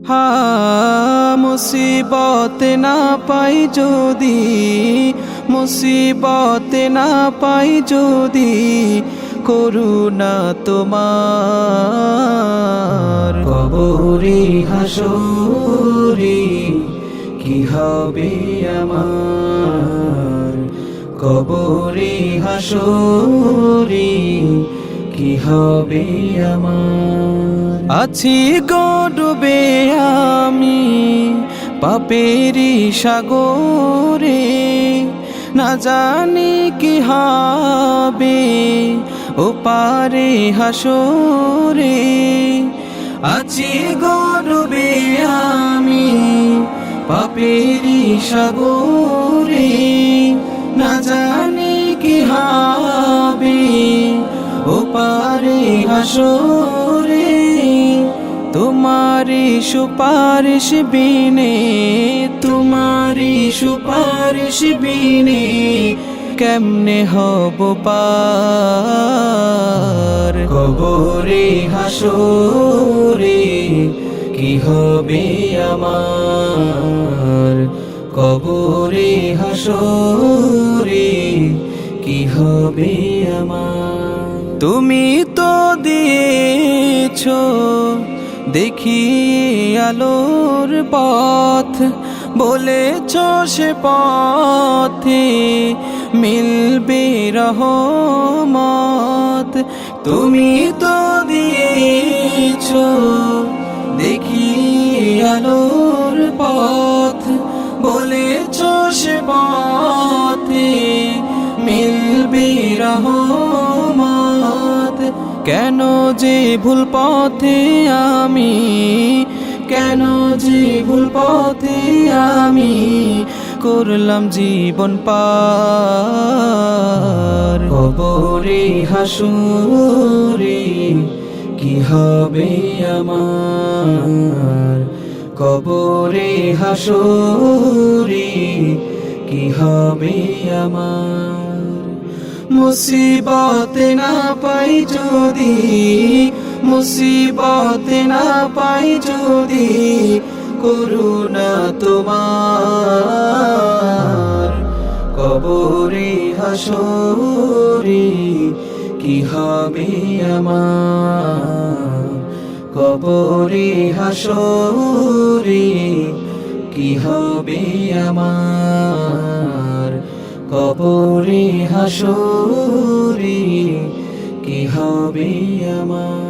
হা মুসিবত না পাই যদি, মুসিবত না পাই যদি, করুণা তোমার। কবরে হাসরে কি হবে আমার, কবরে হাসরে কি হবে আমার। আছি গডবে আমি পাপেরি সাগরে, না জানি কি হবে ও পারে হাসরে। আছি গডবে আমি পাপেরি সাগরে, না জানি কি হবে ও পারে হাসরে। তোমারি সুপারিশ বিনে, তোমারি সুপারিশ বিনে কেমনে হব পার। কবরে হাসরে কি হবে আমার, কবরে হাসরে কি হবে আমার। তুমি তো দিয়েছো দেখি আলোর পথ, বলেছ সে পথে মিলবে রহমত। তুমি তো দিয়েছ দেখি আলোর পথ, বলেছ সে পথে মিলবে রহমত। কেন যে ভুল পথে আমি, কেন যে ভুল পথে আমি করলাম জীবন পার। কবরে হাসরে কি হবে আমার, কবরে হাসরে কি হবে আমার। মুসিবত না পাই যদি, মুসিবত না পাই যদি, করুণা তোমার। কবরে হাসরে কি হবে আমার, কবরে হাসরে কি হবে আমার, কবরে হাসরে কি হবে আমার।